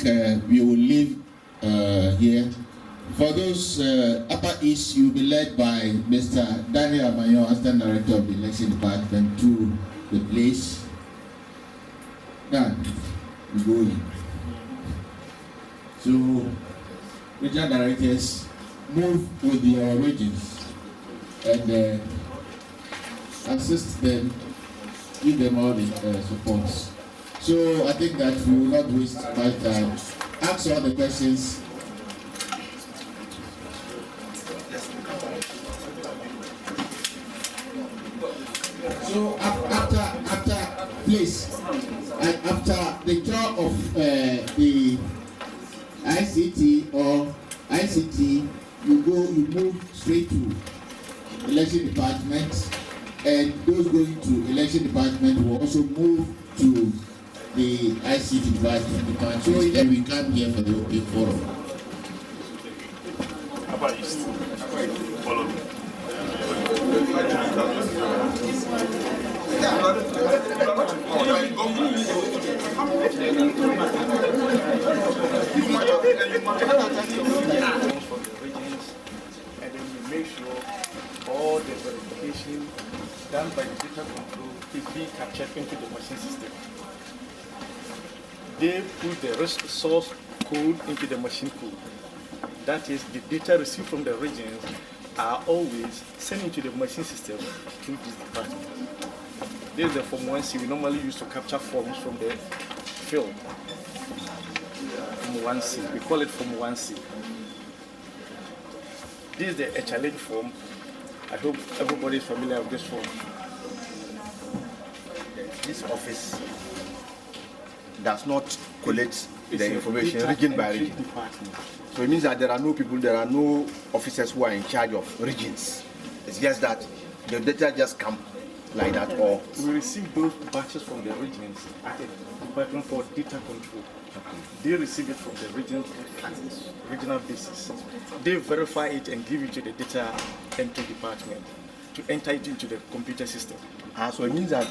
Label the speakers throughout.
Speaker 1: We will leave here. For those Upper East, you will be led by Mr. Daniel Amayon, Assistant Director of the Election Department, to the place. Now, we go in. So, regional directors move with the regions and assist them, give them all the supports. So I think that we will not waste much time. Ask all the questions. So after please, after the job of the ICT or ICT, you move straight to election department, and those going to election department will also move to the ICT department. So then we come here for the open forum.
Speaker 2: Upper East. Follow me.
Speaker 3: And then we make sure all the verification done by the data control is being captured into the machine system. They put the source code into the machine code. That is, the data received from the regions are always sent into the machine system through this department. This is the Form 1C we normally use to capture forms from the field. Form 1C, we call it Form 1C. This is the HLH form. I hope everybody is familiar with this form.
Speaker 4: This office does not collect the information region by region.
Speaker 3: Department.
Speaker 4: So it means that there are no people, there are no officers who are in charge of regions. It's just that the data just come like that, or
Speaker 3: we receive those batches from the regions at the department for data control. They receive it from the regions at this regional basis. They verify it and give it to the data entry department to enter it into the computer system.
Speaker 4: so it means that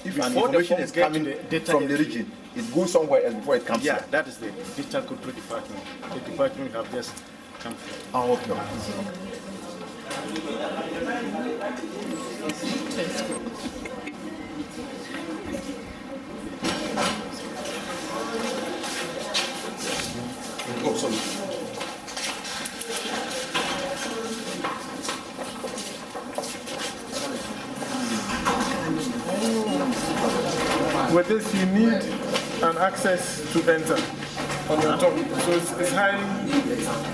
Speaker 4: if an
Speaker 3: Before the
Speaker 4: information
Speaker 3: form
Speaker 4: is
Speaker 3: get
Speaker 4: coming
Speaker 3: to the data
Speaker 4: from the
Speaker 3: entry,
Speaker 4: region, it goes somewhere else before it comes
Speaker 3: Yeah,
Speaker 4: here.
Speaker 3: that is the data control department. The department we have just come from.
Speaker 4: Okay. Oh, sorry.
Speaker 5: With this, you need an access to enter on your thumb. So it's highly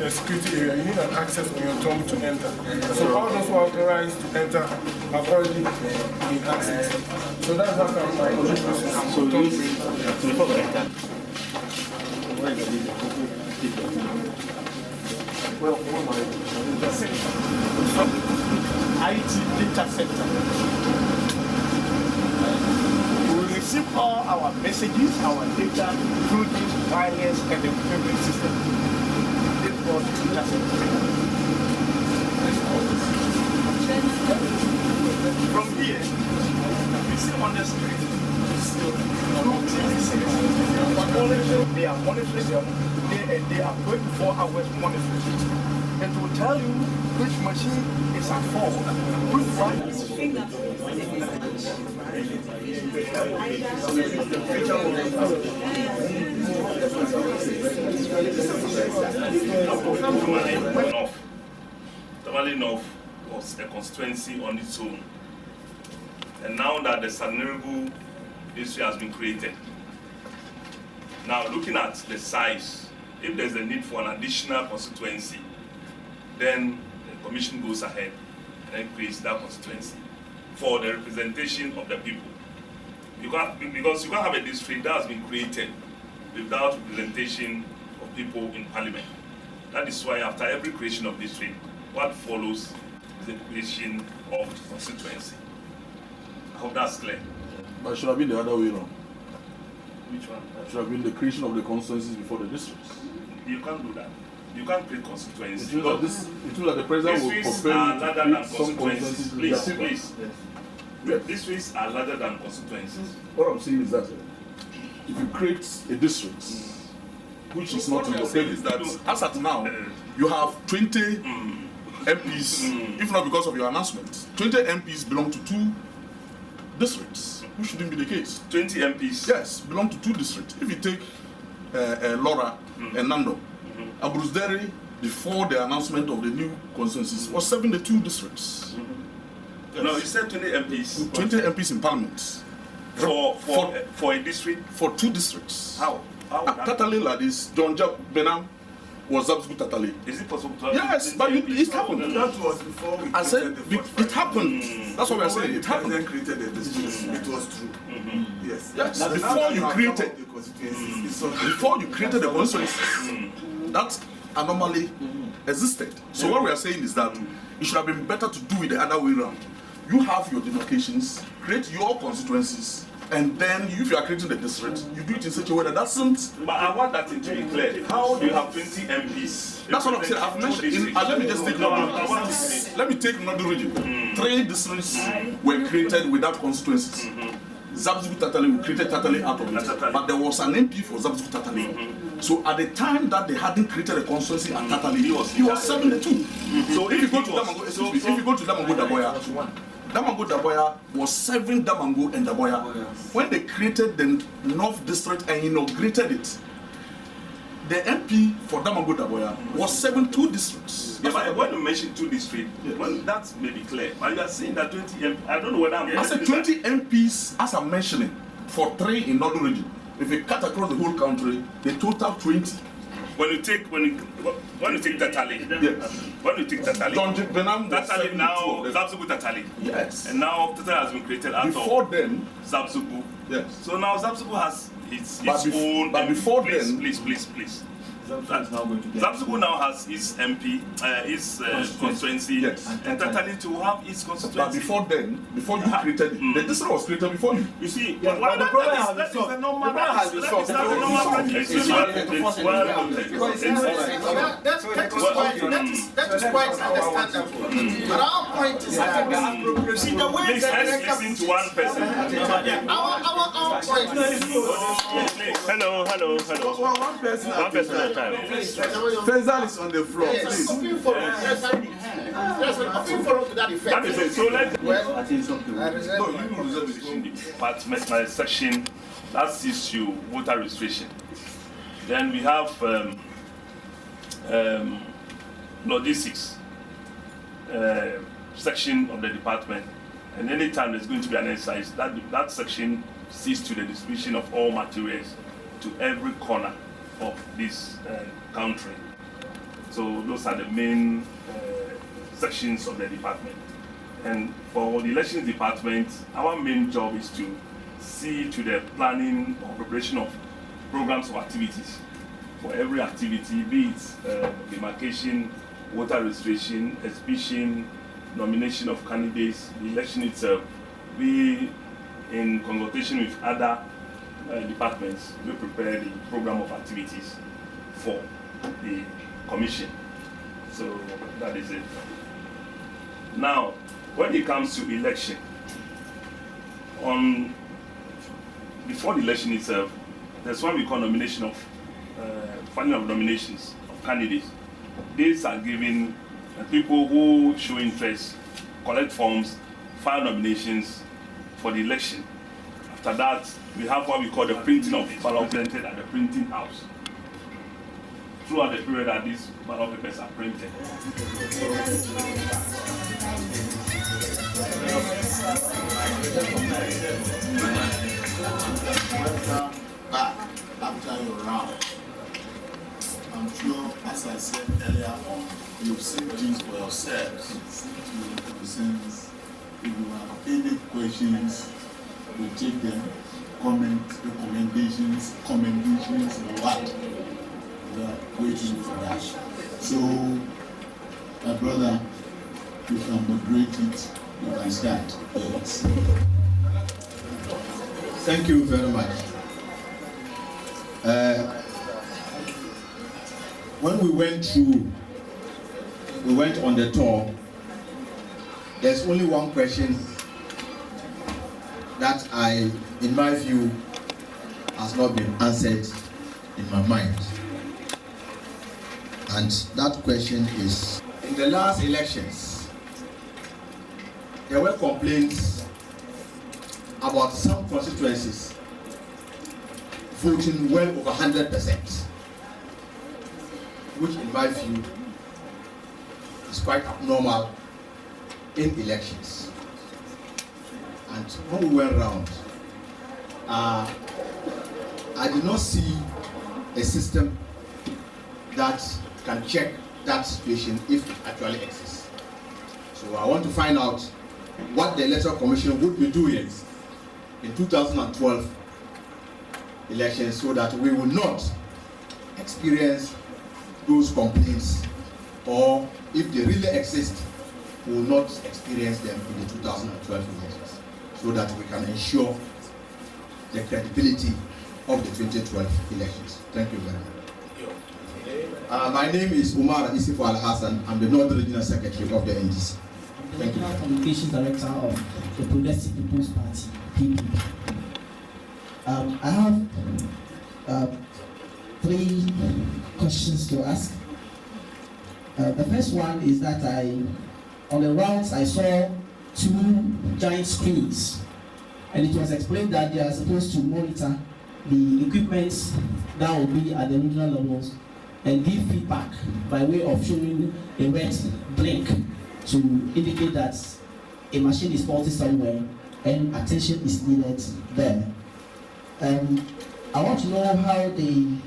Speaker 5: a security area. You need an access on your thumb to enter. So all those who are authorized to enter have already been accessed. So that's how come my process is.
Speaker 3: So before we enter, well, from IT data center, we will receive all our messages, our data through this wireless and the payment system. This was the data center. From here, we see on the screen, they are monitoring them. They are 24 hours monitoring. And to tell you which machine is at fault, which one is
Speaker 2: Tamale North was a constituency on its own. And now that the Sanerigu district has been created, now looking at the size, if there's a need for an additional constituency, then the commission goes ahead and then creates that constituency for the representation of the people. Because you can't have a district that has been created without representation of people in parliament. That is why after every creation of district, what follows is the creation of constituency. I hope that's clear.
Speaker 6: But it should have been the other way around.
Speaker 2: Which one?
Speaker 6: It should have been the creation of the constituencies before the districts.
Speaker 2: You can't do that. You can't create constituency.
Speaker 6: It means that the president will
Speaker 2: districts
Speaker 6: compare
Speaker 2: are
Speaker 6: you
Speaker 2: larger
Speaker 6: to
Speaker 2: than
Speaker 6: create some
Speaker 2: constituencies.
Speaker 6: constituencies.
Speaker 2: Please.
Speaker 6: Yes.
Speaker 2: Districts are larger than constituencies.
Speaker 6: What I'm saying is that if you create a district which is not in your bill, is that as at now, you have 20 MPs, if not because of your announcement, 20 MPs belong to 2 districts, which shouldn't be the case.
Speaker 2: 20 MPs?
Speaker 6: Yes, belong to 2 districts. If you take Laura and Nando, Bruce Derry, before the announcement of the new consensus, was 72 districts.
Speaker 2: Yes. No, you said 20 MPs.
Speaker 6: 20 MPs in Parliament.
Speaker 2: For a district?
Speaker 6: For 2 districts.
Speaker 2: How?
Speaker 6: Tatale like this, John Jack Benham was Zabsgu Tatale.
Speaker 2: Is it possible to have?
Speaker 6: Yes, but it happened.
Speaker 7: That was before we
Speaker 6: I said
Speaker 7: created the
Speaker 6: it happened. That's what we are saying. It happened.
Speaker 7: When the president created the districts, it was true. Yes.
Speaker 6: Yes.
Speaker 7: Now
Speaker 6: Before you
Speaker 7: have
Speaker 6: created,
Speaker 7: come up with the constituencies, it's not
Speaker 6: before you created the constituencies, that anomaly existed. So what we are saying is that it should have been better to do it the other way around. You have your demarcations, create your constituencies, and then if you are creating the district, you do it in such a way that doesn't.
Speaker 2: But I want that to be clear. How do you have 20 MPs?
Speaker 6: That's what I'm saying. I've mentioned. Let me just take let me take another region. 3 districts were created without constituencies. Zabsgu Tatale, we created Tatale out of it, but there was an MP for Zabsgu Tatale. So at the time that they hadn't created a constituency at Tatale, he was 72. So if you go to Damango, if you go to Damango Daboya, Damango Daboya was serving Damango and Daboya. When they created the North District and inaugurated it, the MP for Damango Daboya was serving 2 districts.
Speaker 2: Yeah, but when you mention 2 districts, well, that may be clear. But you are saying that 20 MPs, I don't know whether I'm...
Speaker 6: I said 20 MPs, as I'm mentioning, for 3 in Northern region. If you cut across the whole country, the total 20.
Speaker 2: When you take Tatale,
Speaker 6: Yes.
Speaker 2: When you take Tatale,
Speaker 6: John Jack Benham was
Speaker 2: Tatale now,
Speaker 6: 72 of them.
Speaker 2: Zabsgu Tatale.
Speaker 6: Yes.
Speaker 2: And now Tatale has been created out
Speaker 6: Before
Speaker 2: of
Speaker 6: then,
Speaker 2: Zabsgu.
Speaker 6: yes.
Speaker 2: So now Zabsgu has its
Speaker 6: But
Speaker 2: own...
Speaker 6: but before
Speaker 2: please,
Speaker 6: then...
Speaker 2: Please. Zabsgu now has its MP, its constituency,
Speaker 6: Yes.
Speaker 2: and Tatale to have its constituency.
Speaker 6: But before then, before you created it, the district was created before you.
Speaker 2: You see,
Speaker 5: but the problem has been solved. The problem has been solved.
Speaker 2: That
Speaker 8: is quite understandable. But our point is that see the way
Speaker 2: please, let's listen to one person.
Speaker 8: our point is
Speaker 2: Hello.
Speaker 7: one person.
Speaker 2: One person at a time.
Speaker 7: Faisal is on the floor, please.
Speaker 8: open forum. There's an open forum to that effect.
Speaker 2: That is it. So let's
Speaker 7: No, you reserve
Speaker 2: in the department, my section, that's issue voter registration. Then we have logistics section of the department, and anytime there's going to be an exercise, that section sees to the distribution of all materials to every corner of this country. So those are the main sections of the department. And for the elections department, our main job is to see to the planning or preparation of programs of activities for every activity, be it demarcation, voter registration, exhibition, nomination of candidates, the election itself. We, in consultation with other departments, we prepare the program of activities for the commission. So that is it. Now, when it comes to election, before the election itself, there's what we call nomination of filing of nominations of candidates. These are given people who show interest, collect forms, file nominations for the election. After that, we have what we call the printing of ballot printed at the printing house. Throughout the period that these ballot papers are printed.
Speaker 1: Back after your round, I'm sure, as I said earlier on, you've seen things for yourselves. If you have any questions, we take them, comments, recommendations, or what. We are waiting for that. So, my brother, you can moderate it, you can start. Yes. Thank you very much. When we went on the tour, there's only one question that in my view, has not been answered in my mind. And that question is, in the last elections, there were complaints about some constituencies voting well over 100%, which in my view is quite abnormal in elections. And when we went round, I did not see a system that can check that situation if it actually exists. So I want to find out what the Electoral Commission would be doing in 2012 elections so that we will not experience those complaints, or if they really exist, we will not experience them in the 2012 elections, so that we can ensure the credibility of the 2012 elections. Thank you very much. My name is Umar Isifo Al-Hassan. I'm the Northern Regional Secretary of the NDC. Thank you.
Speaker 9: Communications Director of the Progressive People's Party, PPP. I have 3 questions to ask. The first one is that on the routes I saw 2 giant screens, and it was explained that they are supposed to monitor the equipment that will be at the regional levels and give feedback by way of showing a red blink to indicate that a machine is faulty somewhere and attention is needed there. I want to know how the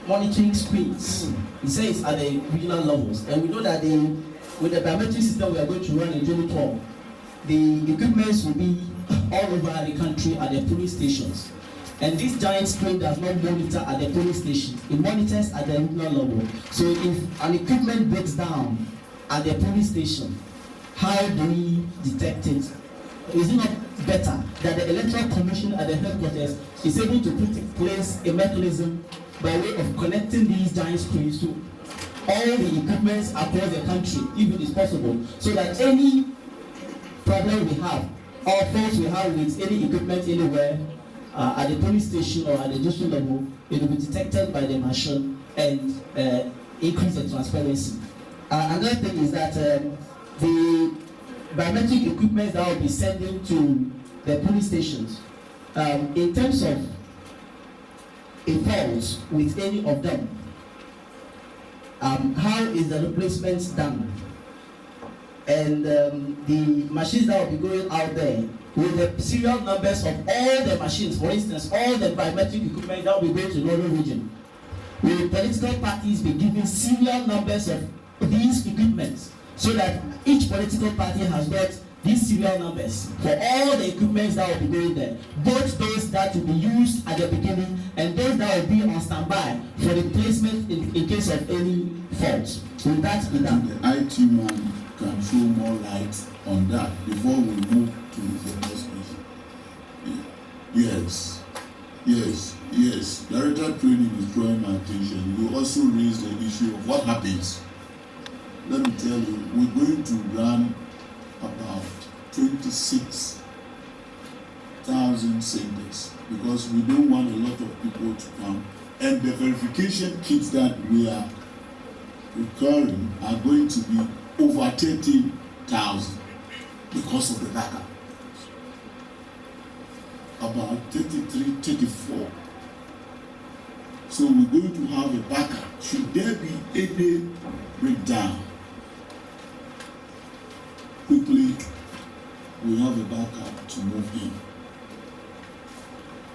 Speaker 9: monitoring screens, it says at the regional levels, and we know that with the biometric system we are going to run in 2012, the equipment will be all over the country at the polling stations. And this giant screen does not monitor at the polling stations, it monitors at the regional level. So if an equipment breaks down at the polling station, how do we detect it? Is it not better that the Electoral Commission at the headquarters is able to put in place a mechanism by way of connecting these giant screens to all the equipments across the country, if it is possible, so that any problem we have or faults we have with any equipment anywhere at the police station or at the district level, it will be detected by the machine and increase the transparency. Another thing is that the biometric equipment that will be sending to the police stations, in terms of a fault with any of them, how is the replacement done? And the machines that will be going out there with the serial numbers of all the machines, for instance, all the biometric equipment that will be going to Northern Region, will political parties be given serial numbers of these equipments so that each political party has got these serial numbers for all the equipments that will be going there, both those that will be used at the beginning and those that will be on standby for replacement in case of any fault. Will that be done?
Speaker 10: The IT man can throw more light on that before we move to the next question. Yes. Director training is drawing my attention. You also raised the issue of what happens. Let me tell you, we're going to run about 26,000 centers because we don't want a lot of people to come, and the verification kits that we are requiring are going to be over 30,000 because of the backup. About 33, 34. So we're going to have a backup. Should there be any breakdown, quickly we have a backup to move in.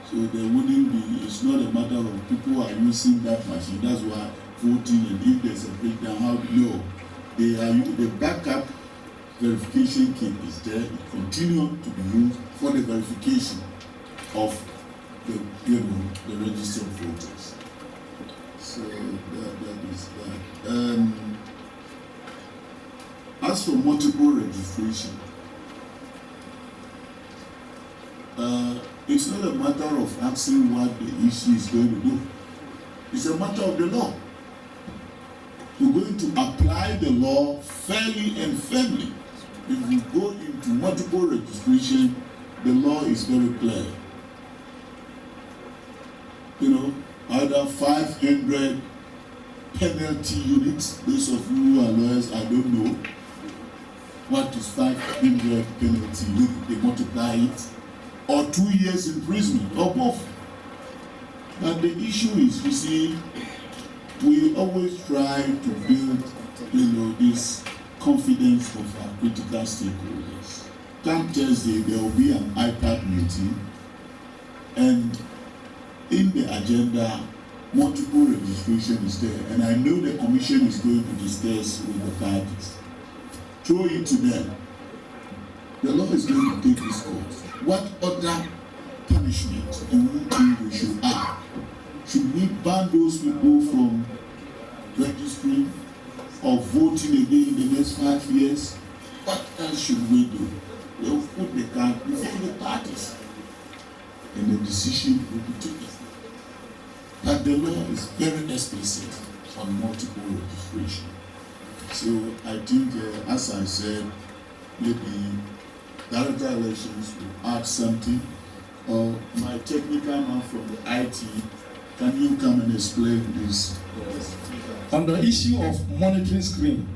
Speaker 10: So there wouldn't be, it's not a matter of people are using that machine. That's why voting, and if there's a breakdown, how do you know? The backup verification kit is there. It continues to be used for the verification of the registered voters. So that is that. As for multiple registration, it's not a matter of asking what the issue is going to do. It's a matter of the law. We're going to apply the law fairly and firmly. If we go into multiple registration, the law is very clear. Either 500 penalty units. Those of you who are lawyers, I don't know what is 500 penalty unit. They multiply it, or 2 years imprisonment, or both. But the issue is, you see, we always try to build, this confidence of our critical stakeholders. Come Thursday, there will be an IPAD meeting, and in the agenda, multiple registration is there, and I know the commission is going to discuss with the parties. Throw it to them. The law is going to take this course. What other punishment do we think we should add? Should we ban those people from registering or voting again in the next 5 years? What else should we do? We'll put the card before the parties, and the decision will be taken. But the law is very explicit on multiple registration. So I think, as I said, maybe Director Elections will add something, or my technical man from the IT, can you come and explain this?
Speaker 11: Yes. On the issue of monitoring screen,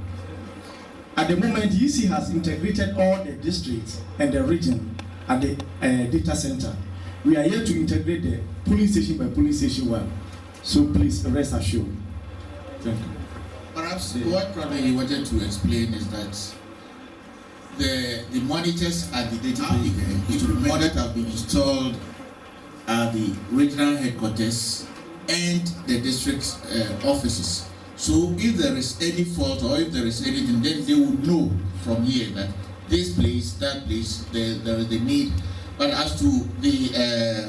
Speaker 11: at the moment, EC has integrated all the districts and the region at the data center. We are here to integrate the polling station by polling station well. So please rest assured. Thank you.
Speaker 1: Perhaps what rather you wanted to explain is that the monitors at the database, that have been installed at the regional headquarters and the district offices. So if there is any fault or if there is anything, then they would know from here that this place, that place, there is the need. But as to the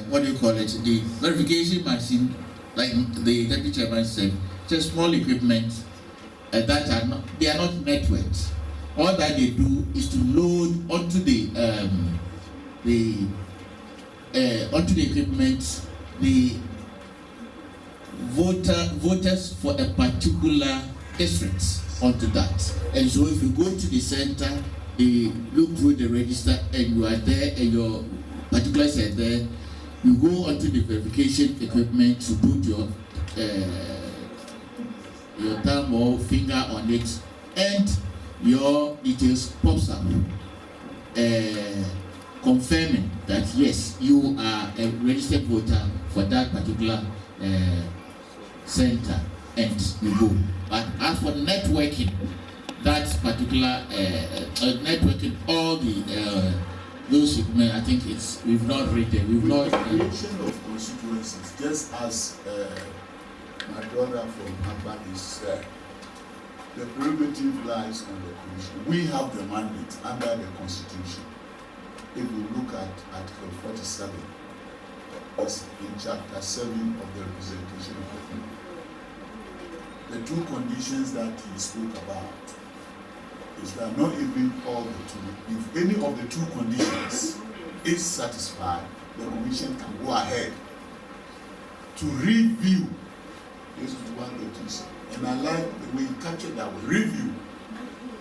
Speaker 1: the verification machine, like the deputy chairman said, just small equipment that are not networked. All that they do is to load onto the equipment the voters for a particular district onto that. And so if you go to the center, they look through the register and you are there and your particulars are there, you go onto the verification equipment to put your thumb or finger on it, and your details pops up, confirming that yes, you are a registered voter for that particular center, and you go. But as for networking, that particular networking all the those equipment, I think we've not read it. We've not.
Speaker 10: The creation of constituencies, just as my brother from Abba is said, the prerogative lies on the commission. We have the mandate under the constitution. If you look at Article 47, it's in Chapter 7 of the Representation of the People. The two conditions that he spoke about is that not even all the two. If any of the two conditions is satisfied, the commission can go ahead to review. This is one of the things. And I like the way you captured that word, review.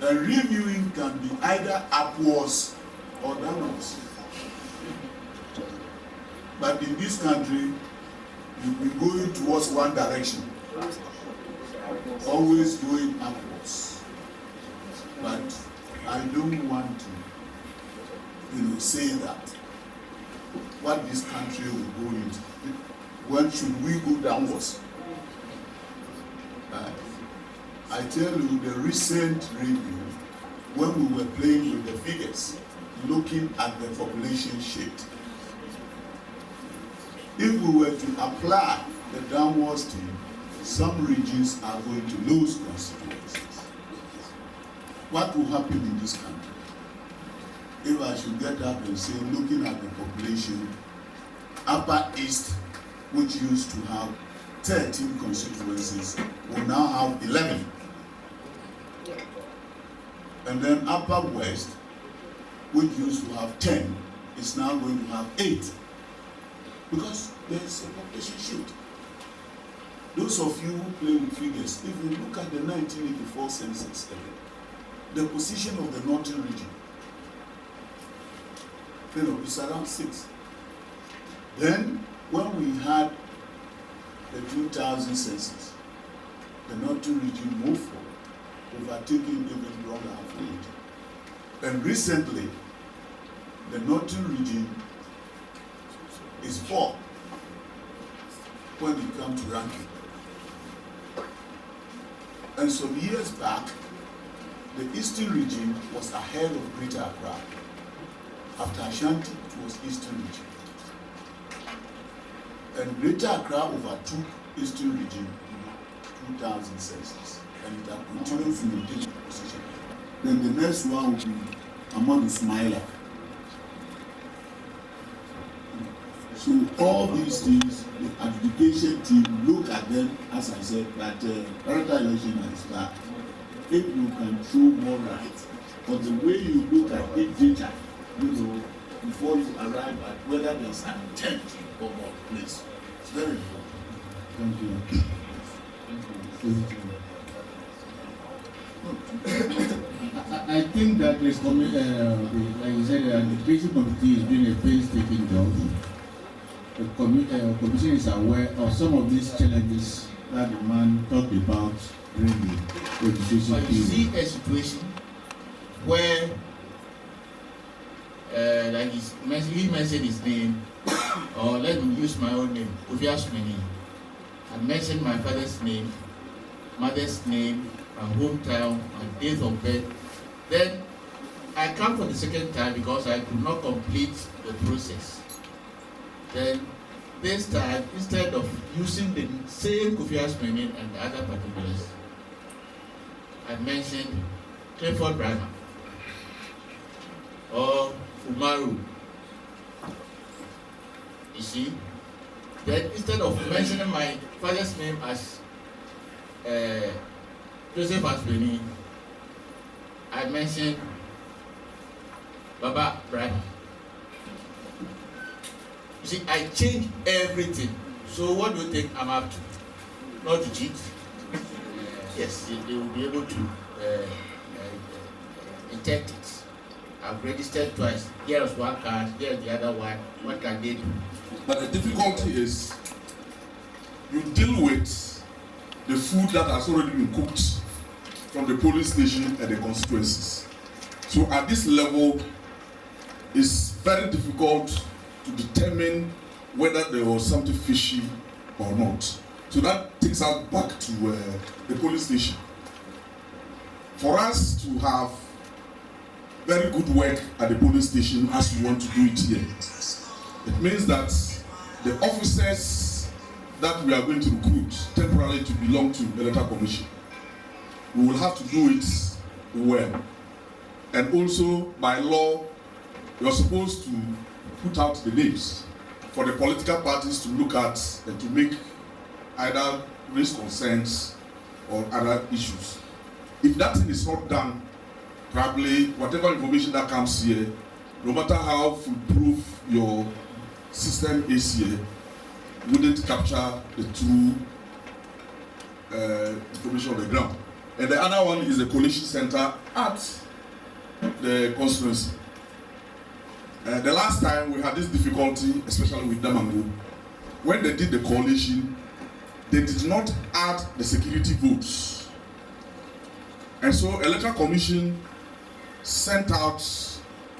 Speaker 10: And reviewing can be either upwards or downwards. But in this country, you've been going towards one direction, always going upwards. But I don't want to, say that what this country will go into. When should we go downwards? I tell you, the recent review, when we were playing with the figures, looking at the population shift, if we were to apply the downwards thing, some regions are going to lose constituencies. What will happen in this country? If I should get up and say, looking at the population, Upper East, which used to have 13 constituencies, will now have 11. And then Upper West, which used to have 10, is now going to have 8. Because there's a population shift. Those of you who play with figures, if you look at the 1984 census, the position of the northern region, it's around 6. Then, when we had the 2000 census, the Northern region moved forward, overtaking even longer after it. And recently, the Northern region is fourth when it comes to ranking. And some years back, the Eastern region was ahead of Greater Accra. After Ashanti, it was Eastern region. And Greater Accra overtook Eastern region in 2000 census, and it has continued to maintain the position. Then the next one will be Amadou Smaila. So all these things, the adjudication team look at them, as I said, that parental election is back. If you can show more right, but the way you look at big data, you know, before you arrive at whether there's an intent or not, please. It's very important. Thank you.
Speaker 1: I think that the like you said, the education committee is doing a painstaking job. The commission is aware of some of these challenges that the man talked about during the registration period. You see a situation where, like he mentioned his name, or let me use my own name, Kofi Asmeni. I mentioned my father's name, mother's name, my hometown, my date of birth. Then I come for the second time because I could not complete the process. Then this time, instead of using the same Kofi Asmeni and the other particulars, I mentioned Clifford Brahma or Umaru. You see? Then instead of mentioning my father's name as Joseph Asmeni, I mentioned Baba Brahma. You see, I changed everything. So what do you think I'm up to? Not to cheat. Yes, they will be able to detect it. I've registered twice. Here's one card, here's the other one. What can they do?
Speaker 6: But the difficulty is you deal with the food that has already been cooked from the polling station and the constituencies. So at this level, it's very difficult to determine whether there was something fishy or not. So that takes us back to the police station. For us to have very good work at the police station as we want to do it here, it means that the officers that we are going to recruit temporarily to belong to the Electoral Commission, we will have to do it well. And also, by law, you are supposed to put out the names for the political parties to look at and to make either raise concerns or other issues. If that thing is not done, probably whatever information that comes here, no matter how foolproof your system is here, wouldn't capture the true information on the ground. And the other one is the coalition center at the constituency. The last time we had this difficulty, especially with Damango, when they did the coalition, they did not add the security votes. And so Electoral Commission sent out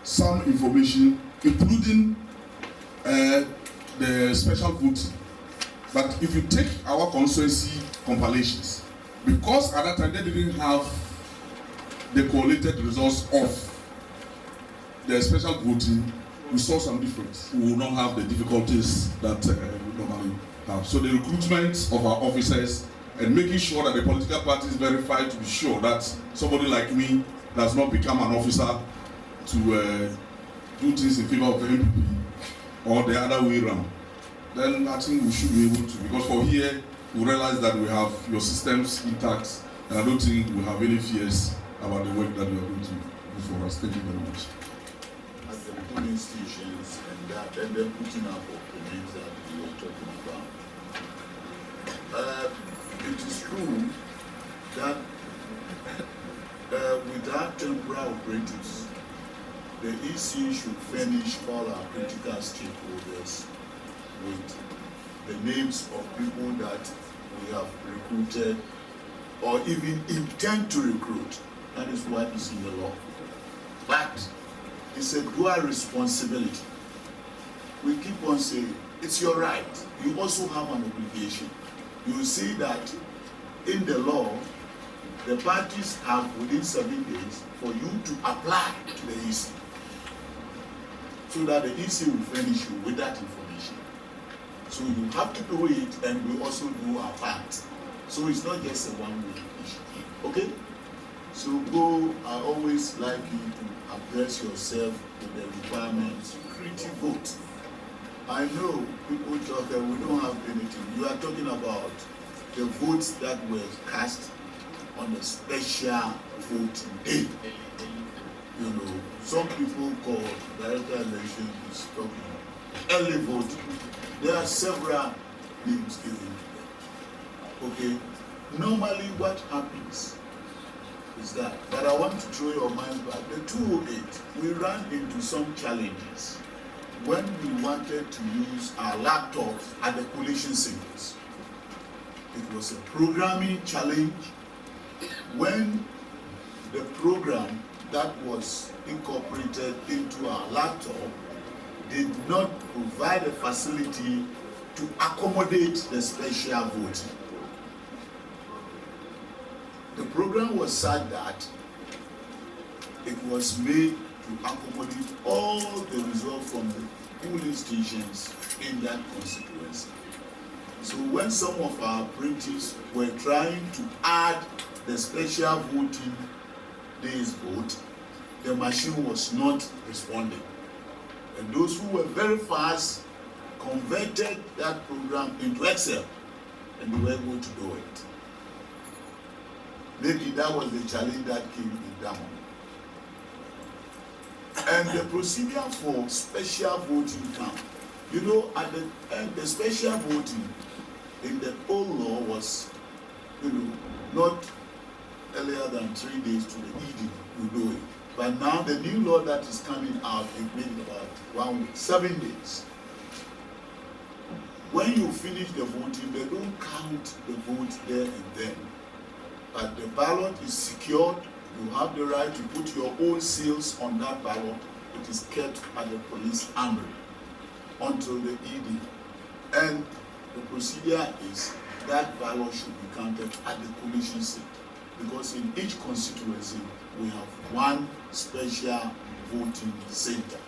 Speaker 6: some information, including the special voting. But if you take our constituency compilations, because at that time they didn't have the collated results of the special voting, we saw some difference. We will not have the difficulties that we normally have. So the recruitment of our officers and making sure that the political parties verify to be sure that somebody like me does not become an officer to do things in favor of the MPP or the other way around. Then I think we should be able to, because for here, we realize that we have your systems intact, and I don't think we have any fears about the work that we are going to do for us. Thank you very much.
Speaker 10: At the polling stations and then putting up documents that we are talking about. It is true that without temporary operatives, the EC should furnish all our critical stakeholders with the names of people that we have recruited or even intend to recruit. That is what is in the law. But it's a dual responsibility. We keep on saying, it's your right. You also have an obligation. You see that in the law, the parties have within 7 days for you to apply to the EC, so that the EC will furnish you with that information. So you have to do it, and we also do our part. So it's not just a one-way issue. Okay? So go, I always like you to address yourself with the requirements, critique vote. I know people talk that we don't have anything. You are talking about the votes that were cast on a special voting day. You know, some people call director election is talking early voting. There are several names given. Okay? Normally what happens is that, but I want to throw your mind back. The 208, we ran into some challenges when we wanted to use our laptops at the collation centers. It was a programming challenge. When the program that was incorporated into our laptop did not provide a facility to accommodate the special voting. The program was such that it was made to accommodate all the results from the polling stations in that constituency. So when some of our apprentices were trying to add the special voting day's vote, the machine was not responding. And those who were very fast converted that program into Excel, and they were able to do it. Maybe that was the challenge that came in Damon. And the procedure for special voting count, you know, at the end, the special voting in the old law was, you know, not earlier than 3 days to the evening, you do it. But now the new law that is coming out, it made it about 1 week, 7 days. When you finish the voting, they don't count the vote there and then. But the ballot is secured. You have the right to put your own seals on that ballot. It is kept at the police armory until the evening. And the procedure is that ballot should be counted at the collation center, because in each constituency we have one special voting center.